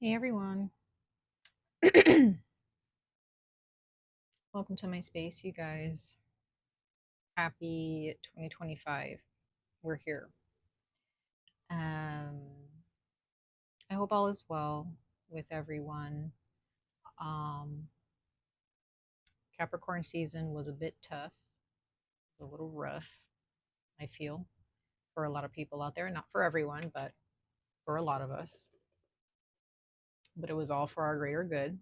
Hey everyone. Welcome to my space, you guys. Happy 2025. We're here. Um, I hope all is well with everyone. Um, Capricorn season was a bit tough, a little rough, I feel, for a lot of people out there. Not for everyone, but for a lot of us. But it was all for our greater good.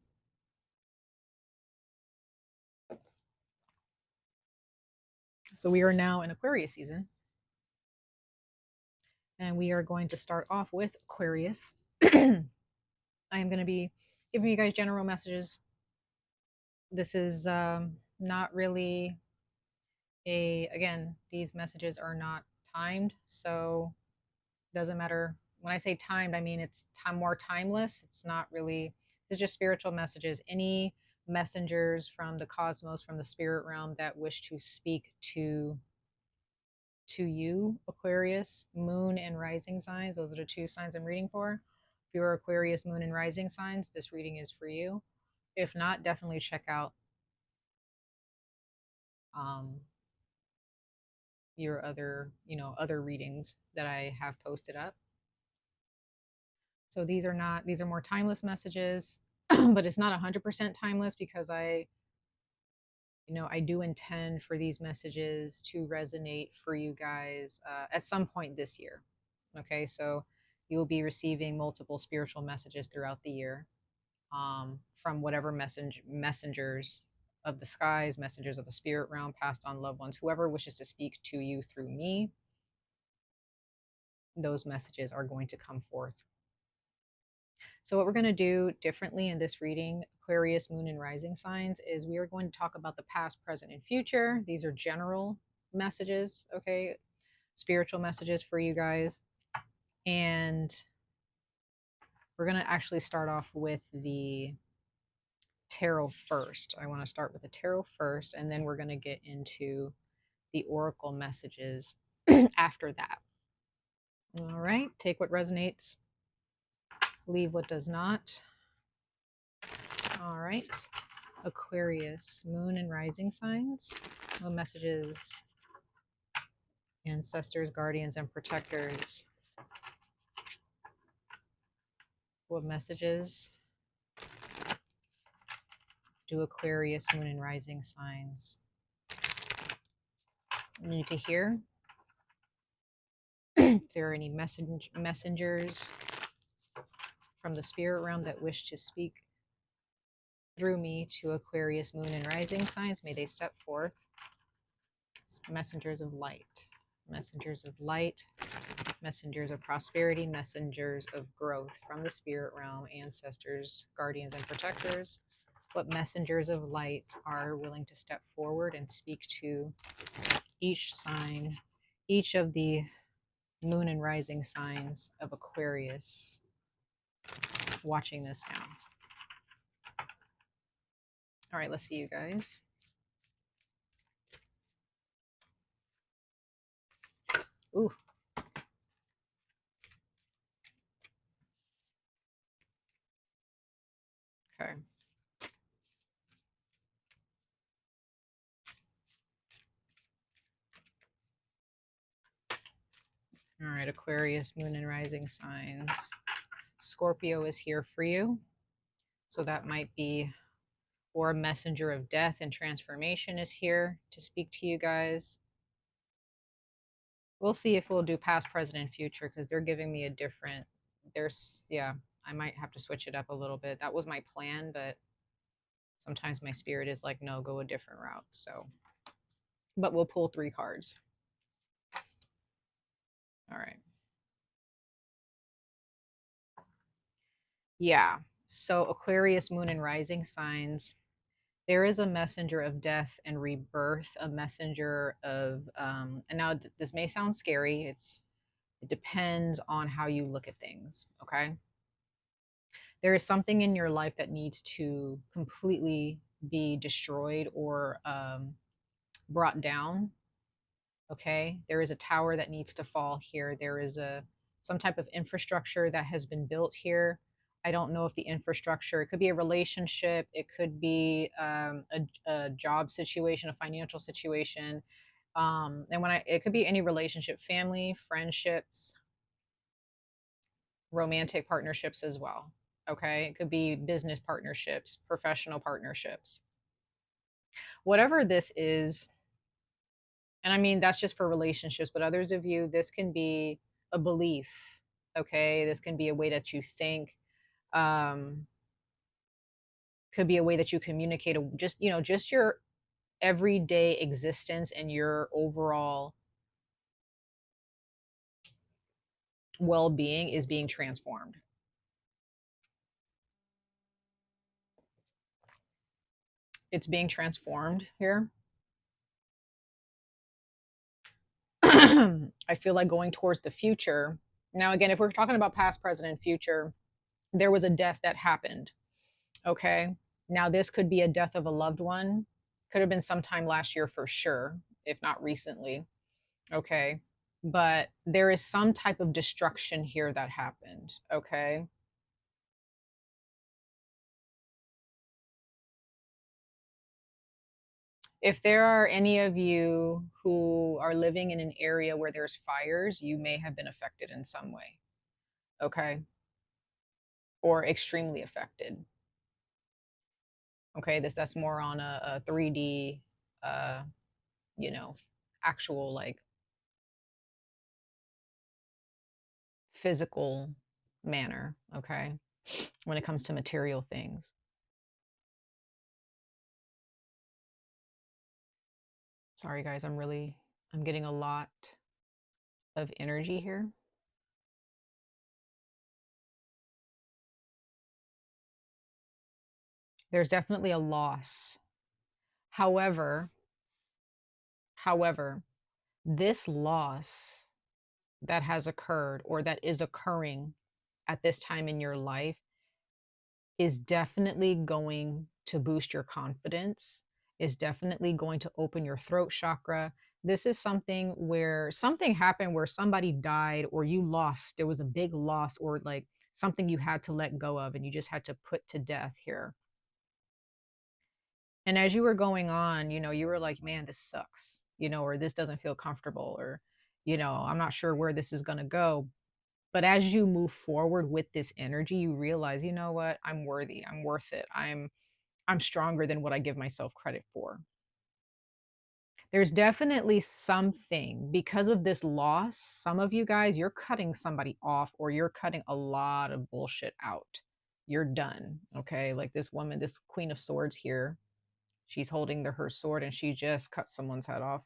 So we are now in Aquarius season. And we are going to start off with Aquarius. I am going to be giving you guys general messages. This is not really again, these messages are not timed. So it doesn't matter. When I say timed, I mean it's more timeless. It's not really, it's just spiritual messages. Any messengers from the cosmos, from the spirit realm that wish to speak to you, Aquarius, moon and rising signs. Those are the two signs I'm reading for. If you're Aquarius, moon and rising signs, this reading is for you. If not, definitely check out your other readings that I have posted up. So these are more timeless messages, but it's not 100% timeless because I do intend for these messages to resonate for you guys at some point this year. Okay, so you will be receiving multiple spiritual messages throughout the year from whatever messengers of the skies, messengers of the spirit realm, passed on loved ones, whoever wishes to speak to you through me, those messages are going to come forth. So what we're going to do differently in this reading, Aquarius, moon and rising signs, is we are going to talk about the past, present, and future. These are general messages, okay? Spiritual messages for you guys. And we're going to actually start off with the tarot first. I want to start with the tarot first, and then we're going to get into the oracle messages after that. All right, take what resonates, leave what does not. All right, Aquarius, moon and rising signs. What messages, ancestors, guardians, and protectors? What messages do Aquarius, moon and rising signs need to hear? If there are any messengers from the spirit realm that wish to speak through me to Aquarius, moon and rising signs, may they step forth. Messengers of light, messengers of light, messengers of prosperity, messengers of growth from the spirit realm, ancestors, guardians, and protectors. What messengers of light are willing to step forward and speak to each sign, each of the moon and rising signs of Aquarius watching this now? All right, let's see you guys. Ooh. Okay. All right, Aquarius, moon and rising signs. Scorpio is here for you. So that might be, or a messenger of death and transformation is here to speak to you guys. We'll see if we'll do past, present, and future because they're giving me a different, I might have to switch it up a little bit. That was my plan, but sometimes my spirit is like, no, go a different route. So, but we'll pull 3 cards. All right. Yeah. So Aquarius, moon and rising signs, there is a messenger of death and rebirth, a messenger of, and now this may sound scary. It depends on how you look at things. Okay. There is something in your life that needs to completely be destroyed or brought down. Okay. There is a tower that needs to fall here. There is some type of infrastructure that has been built here, I don't know if the infrastructure, it could be a relationship, it could be a job situation, a financial situation. And it could be any relationship, family, friendships, romantic partnerships as well. Okay. It could be business partnerships, professional partnerships, whatever this is. And I mean, that's just for relationships, but others of you, this can be a belief. Okay. This can be a way that you think. Um, could be a way that you communicate, just, just your everyday existence and your overall well-being is being transformed. It's being transformed here. I feel like going towards the future. Now, again, if we're talking about past, present, and future, there was a death that happened. Okay. Now, this could be a death of a loved one. Could have been sometime last year for sure, if not recently. Okay. But there is some type of destruction here that happened. Okay. If there are any of you who are living in an area where there's fires, you may have been affected in some way. Okay. Or extremely affected. Okay. That's more on a 3D, uh, you know, actual like physical manner. Okay. When it comes to material things. Sorry, guys. I'm getting a lot of energy here. There's definitely a loss. However, however, this loss that has occurred or that is occurring at this time in your life is definitely going to boost your confidence, is definitely going to open your throat chakra. This is something where something happened where somebody died or you lost. There was a big loss or like something you had to let go of and you just had to put to death here. And as you were going on, you were like, man, this sucks, or this doesn't feel comfortable, or, I'm not sure where this is going to go. But as you move forward with this energy, you realize, you know what? I'm worthy. I'm worth it. I'm stronger than what I give myself credit for. There's definitely something because of this loss. Some of you guys, you're cutting somebody off or you're cutting a lot of bullshit out. You're done. Okay. Like this woman, this Queen of Swords here, she's holding her sword and she just cut someone's head off.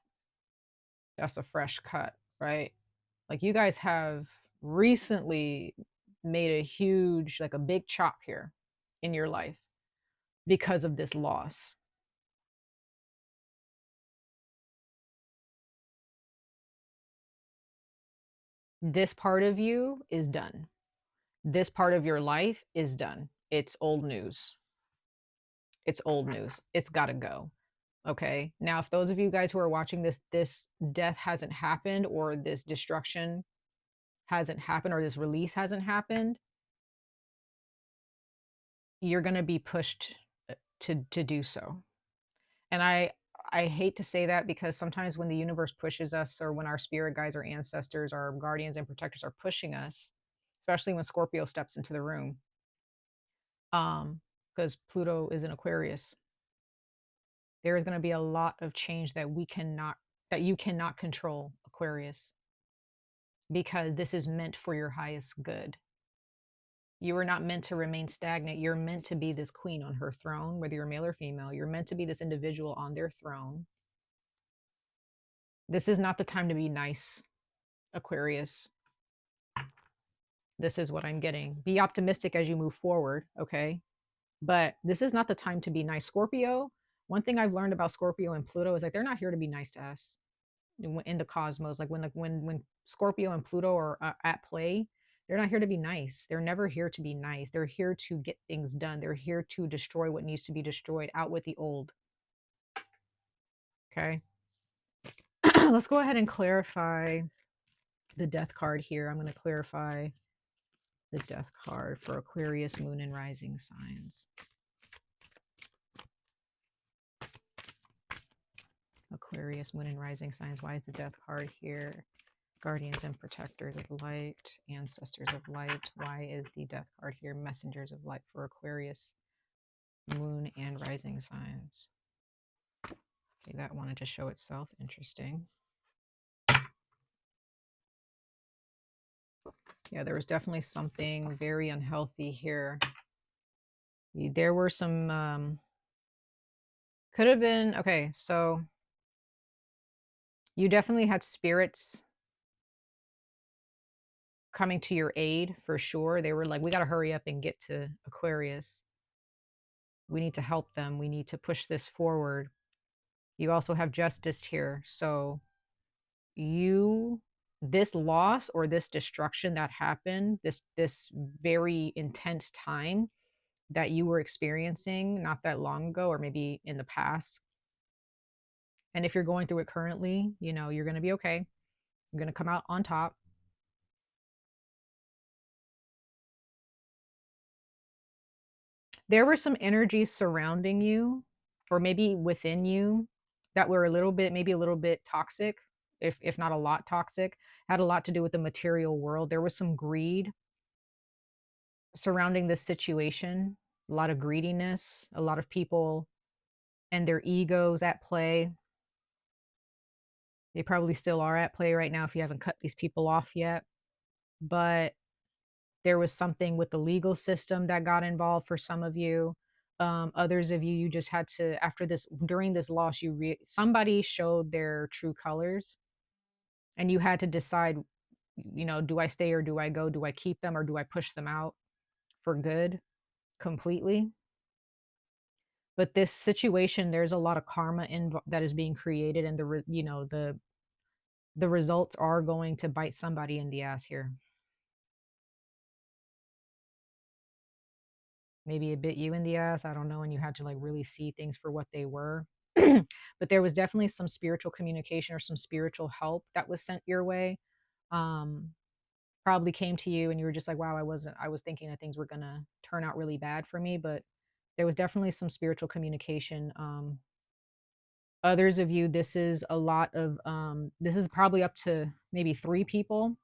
That's a fresh cut, right? Like you guys have recently made a huge, like a big chop here in your life because of this loss. This part of you is done. This part of your life is done. It's old news. It's old news. It's got to go. Okay. Now, if those of you guys who are watching this death hasn't happened, or this destruction hasn't happened, or this release hasn't happened, you're going to be pushed to do so. And I hate to say that because sometimes when the universe pushes us, or when our spirit guides, our ancestors, our guardians and protectors are pushing us, especially when Scorpio steps into the room, because Pluto is in Aquarius, there is going to be a lot of change that you cannot control, Aquarius, because this is meant for your highest good. You are not meant to remain stagnant. You're meant to be this queen on her throne, whether you're male or female. You're meant to be this individual on their throne. This is not the time to be nice, Aquarius. This is what I'm getting. Be optimistic as you move forward, okay? But this is not the time to be nice. Scorpio, one thing I've learned about Scorpio and Pluto is like they're not here to be nice to us in the cosmos. Like when Scorpio and Pluto are at play, they're not here to be nice. They're never here to be nice. They're here to get things done. They're here to destroy what needs to be destroyed, out with the old. Okay. Let's go ahead and clarify the death card here. I'm going to clarify The Death card for Aquarius, Moon, and Rising signs. Aquarius, Moon, and Rising signs. Why is the Death card here? Guardians and protectors of light, ancestors of light. Why is the Death card here? Messengers of light for Aquarius, Moon, and Rising signs. Okay, that wanted to show itself. Interesting. Yeah, there was definitely something very unhealthy here. There were some, could have been, okay, so you definitely had spirits coming to your aid for sure. They were like, we got to hurry up and get to Aquarius. We need to help them. We need to push this forward. You also have justice here. So this loss or this destruction that happened, this very intense time that you were experiencing not that long ago, or maybe in the past. And if you're going through it currently, you know, you're going to be okay. You're going to come out on top. There were some energies surrounding you, or maybe within you, that were a little bit, maybe a little bit toxic, if not a lot toxic. Had a lot to do with the material world. There was some greed surrounding this situation, a lot of greediness, a lot of people and their egos at play. They probably still are at play right now if you haven't cut these people off yet. But there was something with the legal system that got involved for some of you. Others of you, you just had to, after this, during this loss, somebody showed their true colors, and you had to decide, you know, do I stay or do I go? Do I keep them or do I push them out for good completely? But this situation, there's a lot of karma that is being created, and the results are going to bite somebody in the ass here. Maybe it bit you in the ass, I don't know, and you had to like really see things for what they were. But there was definitely some spiritual communication or some spiritual help that was sent your way. Um, Probably came to you and you were just like, wow, I was thinking that things were gonna turn out really bad for me, but there was definitely some spiritual communication. Others of you, this is a lot of this is probably up to three people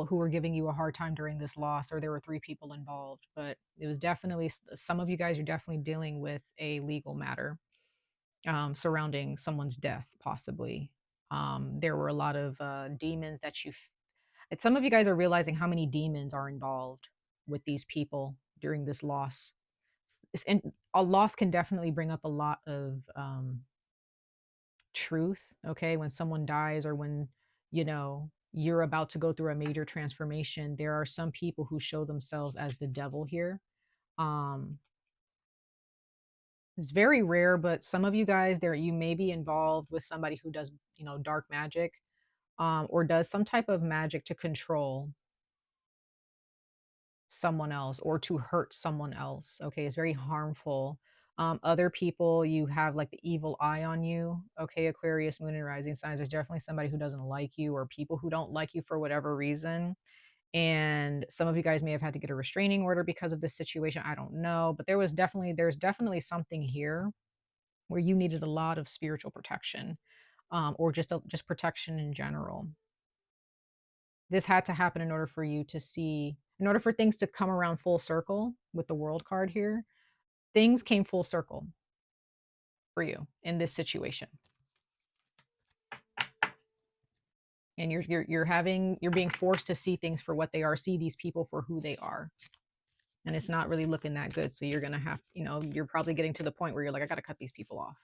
who were giving you a hard time during this loss, or there were three people involved. But it was definitely, some of you guys are definitely dealing with a legal matter surrounding someone's death, possibly. There were a lot of demons that some of you guys are realizing how many demons are involved with these people during this loss. And a loss can definitely bring up a lot of truth. Okay, when someone dies, or when, you know, you're about to go through a major transformation, there are some people who show themselves as the devil here. um it's very rare, but some of you guys, there, you may be involved with somebody who does, you know, dark magic, or does some type of magic to control someone else or to hurt someone else. Okay, it's very harmful. Other people, you have like the evil eye on you. Okay, Aquarius, Moon, and Rising signs. There's definitely somebody who doesn't like you, or people who don't like you for whatever reason. And some of you guys may have had to get a restraining order because of this situation. I don't know, but there's definitely something here where you needed a lot of spiritual protection, or just protection in general. This had to happen in order for you to see, in order for things to come around full circle with the World card here. Things came full circle for you in this situation. And you're being forced to see things for what they are, see these people for who they are. And it's not really looking that good. So you're going to have, you know, you're probably getting to the point where you're like, I got to cut these people off.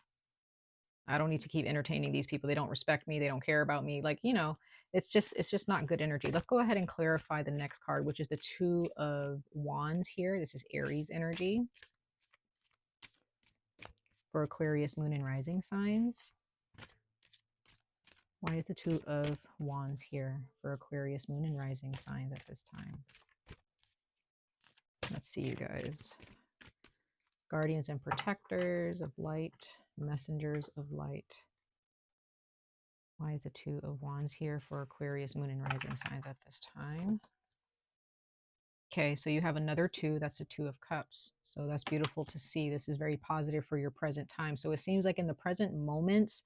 I don't need to keep entertaining these people. They don't respect me. They don't care about me. Like, you know, it's just not good energy. Let's go ahead and clarify the next card, which is the Two of Wands here. This is Aries energy for Aquarius, Moon, and Rising signs. Why is the Two of Wands here for Aquarius, Moon, and Rising signs at this time? Let's see, you guys. Guardians and protectors of light, messengers of light. Why is the Two of Wands here for Aquarius Moon and Rising signs at this time? Okay, so you have another two. That's the Two of Cups. So that's beautiful to see. This is very positive for your present time. So it seems like in the present moments,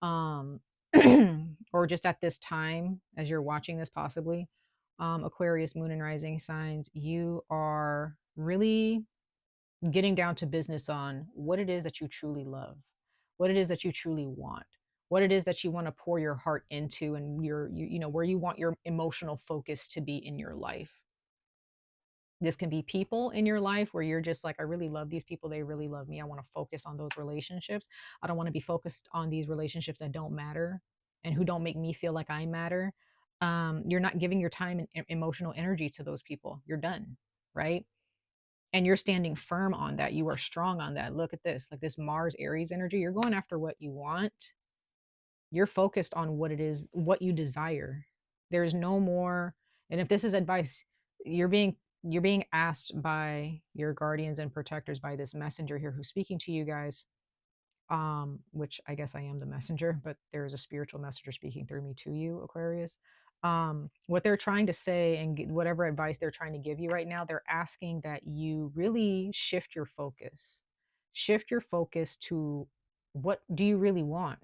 um, or just at this time, as you're watching this possibly, Aquarius Moon and Rising signs, you are really getting down to business on what it is that you truly love, what it is that you truly want, what it is that you want to pour your heart into, and you know, where you want your emotional focus to be in your life. This can be people in your life where you're just like, I really love these people. They really love me. I want to focus on those relationships. I don't want to be focused on these relationships that don't matter and who don't make me feel like I matter. You're not giving your time and emotional energy to those people. You're done, right? And you're standing firm on that. You are strong on that. Look at this, like this Mars Aries energy. You're going after what you want. You're focused on what it is, what you desire. There's no more. And if this is advice, you're being you're being asked by your guardians and protectors, by this messenger here who's speaking to you guys, which I guess I am the messenger, but there is a spiritual messenger speaking through me to you, Aquarius. What they're trying to say and whatever advice they're trying to give you right now, they're asking that you really shift your focus. Shift your focus to what do you really want?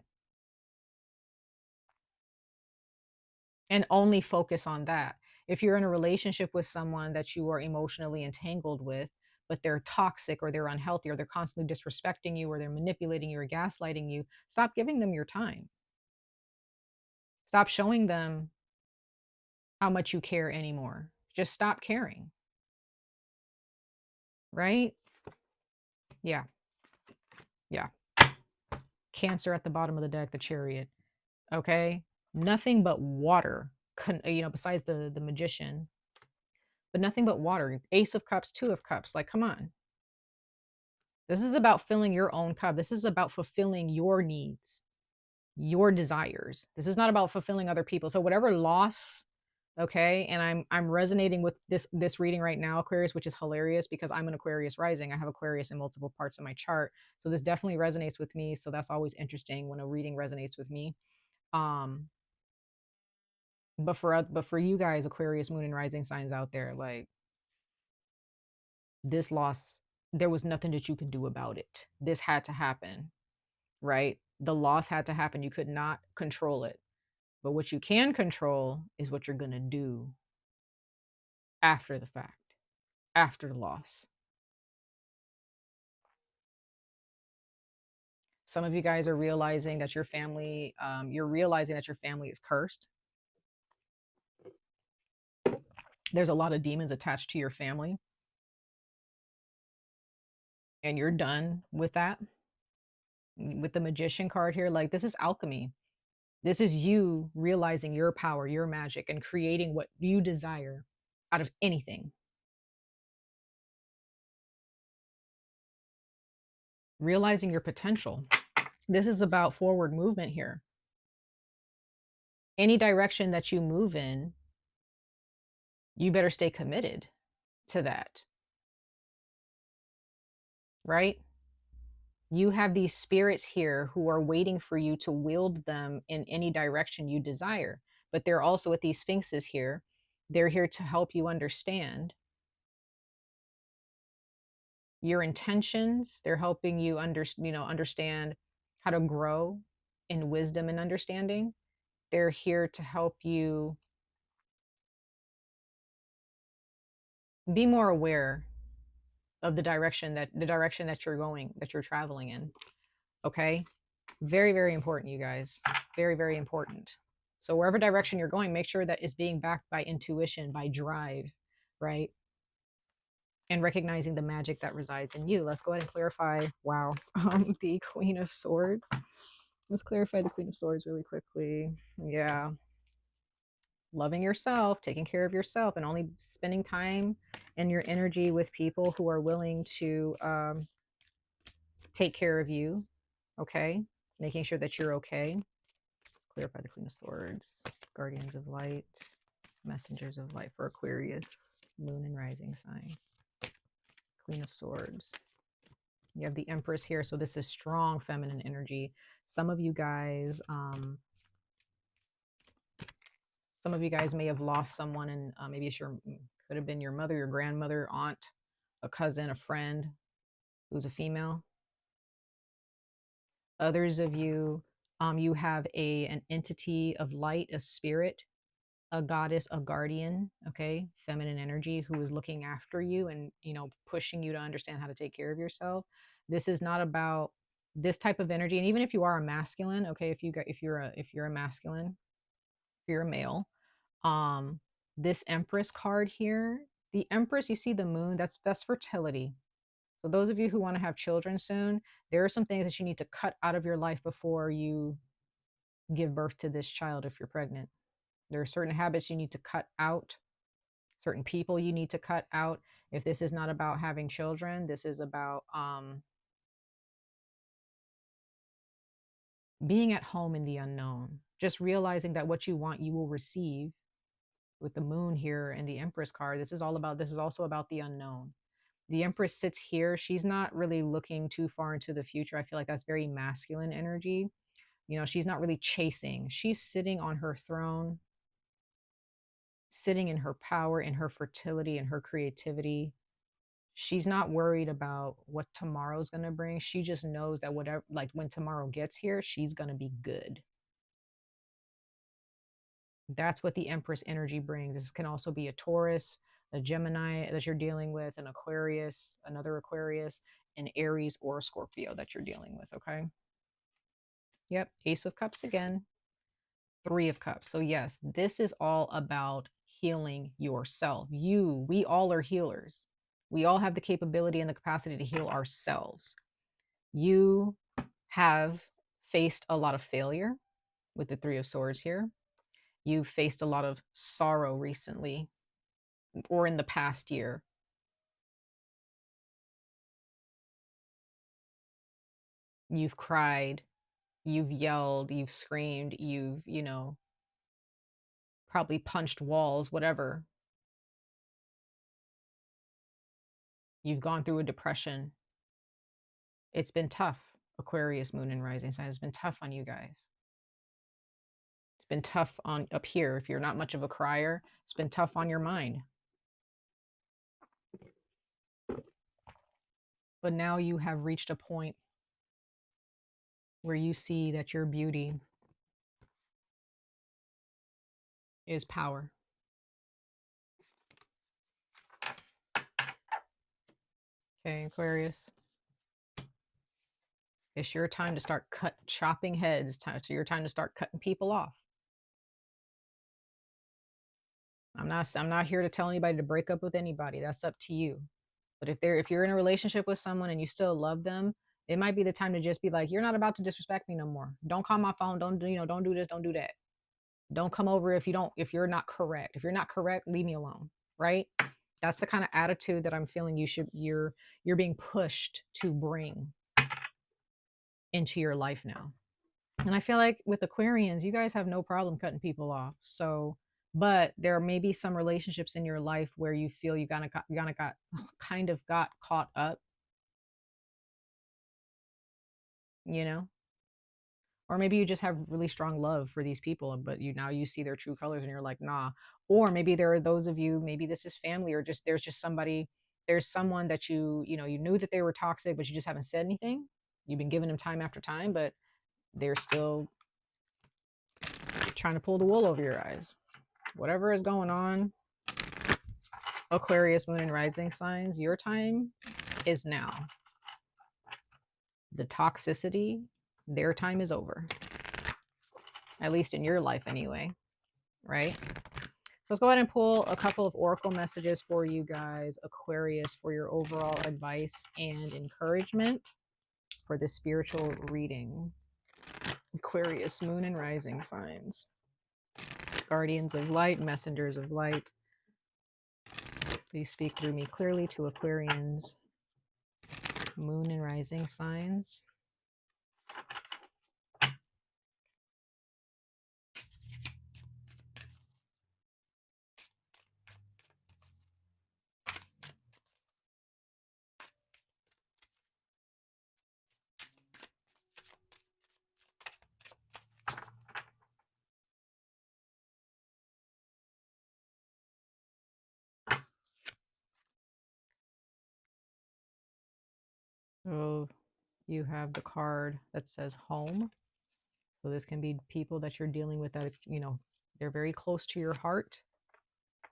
And only focus on that. If you're in a relationship with someone that you are emotionally entangled with, but they're toxic or they're unhealthy or they're constantly disrespecting you or they're manipulating you or gaslighting you, stop giving them your time. Stop showing them how much you care anymore. Just stop caring, right? Yeah, yeah. Cancer at the bottom of the deck, the Chariot. Okay, nothing but water. You know, besides the Magician, but nothing but water. Ace of Cups, Two of Cups. Like, come on. This is about filling your own cup. This is about fulfilling your needs, your desires. This is not about fulfilling other people. So whatever loss, okay, and I'm resonating with this reading right now, Aquarius, which is hilarious because I'm an Aquarius rising. I have Aquarius in multiple parts of my chart. So this definitely resonates with me. So that's always interesting when a reading resonates with me. Um but for you guys, Aquarius moon and rising signs out there, like, this loss, there was nothing that you can do about it. This had to happen, right? The loss had to happen. You could not control it. But what you can control is what you're going to do after the fact, after the loss. Some of you guys are realizing that your family, you're realizing that your family is cursed. There's a lot of demons attached to your family, and you're done with that. With the Magician card here, like, this is alchemy. This is you realizing your power, your magic, and creating what you desire out of anything. Realizing your potential. This is about forward movement here. Any direction that you move in, you better stay committed to that, right? You have these spirits here who are waiting for you to wield them in any direction you desire. But they're also with these sphinxes here. They're here to help you understand your intentions. They're helping you understand how to grow in wisdom and understanding. They're here to help you be more aware of the direction that you're going, that you're traveling in. Okay, very, very important, you guys. Very, very important. So wherever direction you're going, make sure that it's being backed by intuition, by drive, right? And recognizing the magic that resides in you. Let's go ahead and clarify, wow, the Queen of Swords. Let's clarify the Queen of Swords really quickly. Yeah. Loving yourself, taking care of yourself, and only spending time and your energy with people who are willing to take care of you. Okay. Making sure that you're okay. Let's clarify the Queen of Swords. Guardians of Light. Messengers of Light for Aquarius. Moon and rising sign. Queen of Swords. You have the Empress here. So this is strong feminine energy. Some of you guys Some of you guys may have lost someone, and maybe it's could have been your mother, your grandmother, aunt, a cousin, a friend who's a female. Others of you, you have an entity of light, a spirit, a goddess, a guardian, okay, feminine energy, who is looking after you and, pushing you to understand how to take care of yourself. This is not about this type of energy. And even if you are a masculine, okay, if you're a masculine, if you're a male, um this Empress card here, the Empress, you see the moon, that's fertility. So those of you who want to have children soon, there are some things that you need to cut out of your life before you give birth to this child. If you're pregnant, there are certain habits you need to cut out, certain people you need to cut out. If this is not about having children, this is about being at home in the unknown. Just realizing that what you want, you will receive. With the moon here and the Empress card, this is also about the unknown. The Empress sits here. She's not really looking too far into the future. I feel like that's very masculine energy. She's not really chasing. She's sitting on her throne, sitting in her power, in her fertility, and her creativity. She's not worried about what tomorrow's going to bring. She just knows that whatever, like when tomorrow gets here, she's going to be good. That's what the Empress energy brings. This can also be a Taurus, a Gemini that you're dealing with, an Aquarius, another Aquarius, an Aries, or a Scorpio that you're dealing with, okay? Yep, Ace of Cups again, Three of Cups. So yes, this is all about healing yourself. We all are healers. We all have the capability and the capacity to heal ourselves. You have faced a lot of failure with the Three of Swords here. You've faced a lot of sorrow recently or in the past year. You've cried, you've yelled, you've screamed, you've, probably punched walls, whatever. You've gone through a depression. It's been tough, Aquarius, Moon, and Rising Sign. It's been tough on you guys. It's been tough on up here. If you're not much of a crier, it's been tough on your mind. But now you have reached a point where you see that your beauty is power. Okay, Aquarius. It's your time to start chopping heads. It's your time to start cutting people off. I'm not here to tell anybody to break up with anybody. That's up to you. But if you're in a relationship with someone and you still love them, it might be the time to just be like, you're not about to disrespect me no more. Don't call my phone. Don't do this, don't do that. Don't come over if you're not correct. If you're not correct, leave me alone. Right? That's the kind of attitude that I'm feeling you're being pushed to bring into your life now. And I feel like with Aquarians, you guys have no problem cutting people off. So, but there may be some relationships in your life where you feel you kind of got caught up, or maybe you just have really strong love for these people, but you see their true colors and you're like, nah. Or maybe there are those of you, maybe this is family, or there's someone that you knew that they were toxic, but you just haven't said anything. You've been giving them time after time, but they're still trying to pull the wool over your eyes. Whatever is going on, Aquarius, Moon, and Rising Signs, your time is now. The toxicity, their time is over. At least in your life anyway, right? So let's go ahead and pull a couple of oracle messages for you guys, Aquarius, for your overall advice and encouragement for this spiritual reading. Aquarius, Moon, and Rising Signs. Guardians of light, messengers of light. Please speak through me clearly to Aquarians, Moon, and Rising Signs. You have the card that says home. So this can be people that you're dealing with that, you know, they're very close to your heart.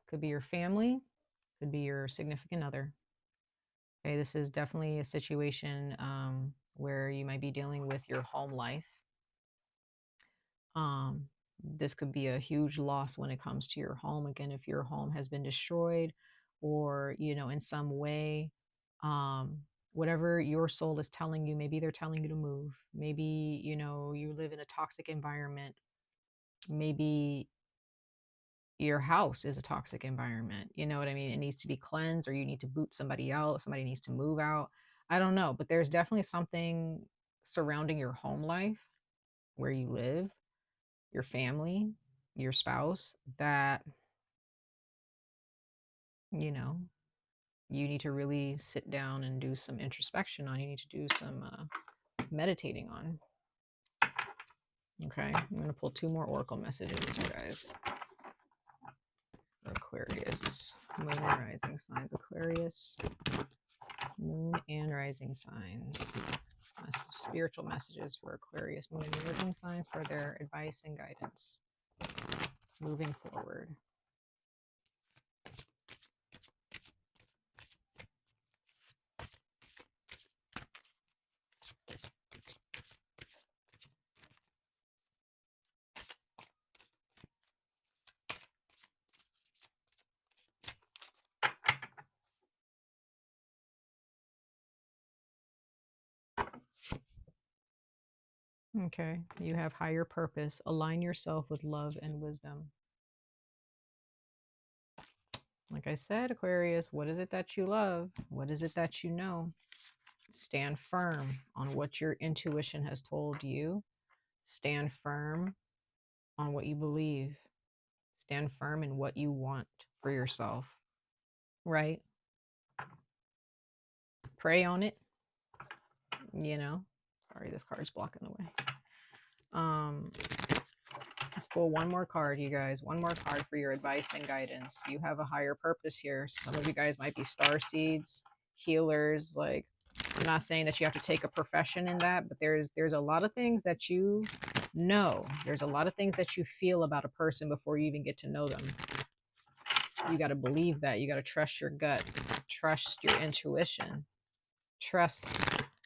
Could be your family, could be your significant other. Okay, this is definitely a situation where you might be dealing with your home life. Um, this could be a huge loss when it comes to your home. Again, if your home has been destroyed or, you know, in some way, um, whatever your soul is telling you, maybe they're telling you to move. Maybe, you know, you live in a toxic environment. Maybe your house is a toxic environment. You know what I mean? It needs to be cleansed, or you need to boot somebody out. Somebody needs to move out. I don't know, but there's definitely something surrounding your home life, where you live, your family, your spouse, that, you know, you need to really sit down and do some introspection on. You need to do some meditating on. Okay, I'm going to pull 2 more oracle messages, you guys. Aquarius, Moon and Rising Signs. Aquarius, Moon and Rising Signs. Spiritual messages for Aquarius, Moon and Rising Signs for their advice and guidance moving forward. Okay, you have higher purpose. Align yourself with love and wisdom. Like I said, Aquarius, what is it that you love? What is it that you know? Stand firm on what your intuition has told you. Stand firm on what you believe. Stand firm in what you want for yourself, right? Pray on it, you know. Sorry, this card's blocking the way. Let's pull 1 more card, you guys. 1 more card for your advice and guidance. You have a higher purpose here. Some of you guys might be star seeds, healers. Like, I'm not saying that you have to take a profession in that, but there's a lot of things that you know. There's a lot of things that you feel about a person before you even get to know them. You got to believe that. You got to trust your gut, trust your intuition, trust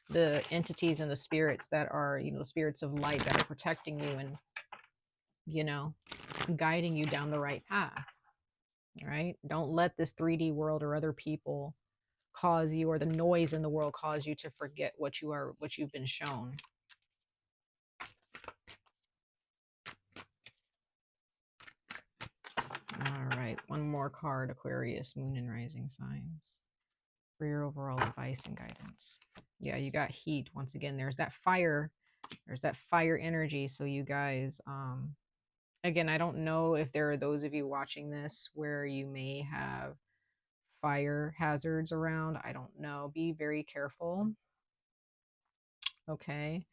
the entities and the spirits that are, you know, the spirits of light that are protecting you and, you know, guiding you down the right path, right? Don't let this 3D world or other people cause you, or the noise in the world cause you to forget what you've been shown. All right, 1 more card, Aquarius, Moon and Rising Signs, for your overall advice and guidance. Yeah, you got heat. Once again, there's that fire energy. So you guys, again, I don't know if there are those of you watching this where you may have fire hazards around. I don't know. Be very careful. Okay.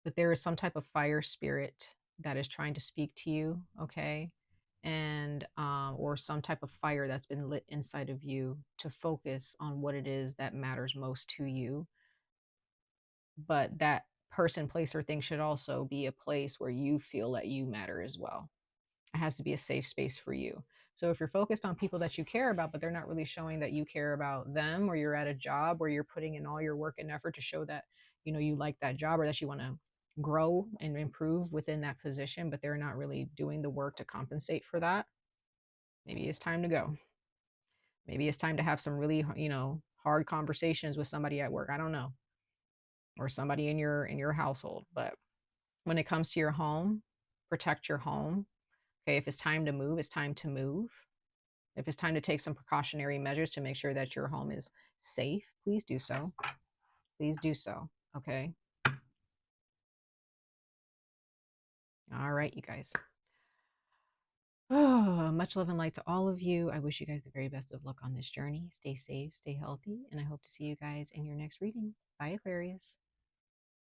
But there is some type of fire spirit that is trying to speak to you. Okay. And, or some type of fire that's been lit inside of you to focus on what it is that matters most to you. But that person, place, or thing should also be a place where you feel that you matter as well. It has to be a safe space for you. So if you're focused on people that you care about, but they're not really showing that you care about them, or you're at a job where you're putting in all your work and effort to show that, you know, you like that job or that you want to grow and improve within that position, but they're not really doing the work to compensate for that, maybe it's time to go. Maybe it's time to have some really, you know, hard conversations with somebody at work. I don't know. Or somebody in your household. But when it comes to your home, protect your home. Okay, if it's time to move, it's time to move. If it's time to take some precautionary measures to make sure that your home is safe, please do so. Please do so. Okay. All right, you guys. Oh, much love and light to all of you. I wish you guys the very best of luck on this journey. Stay safe, stay healthy, and I hope to see you guys in your next reading. Bye, Aquarius.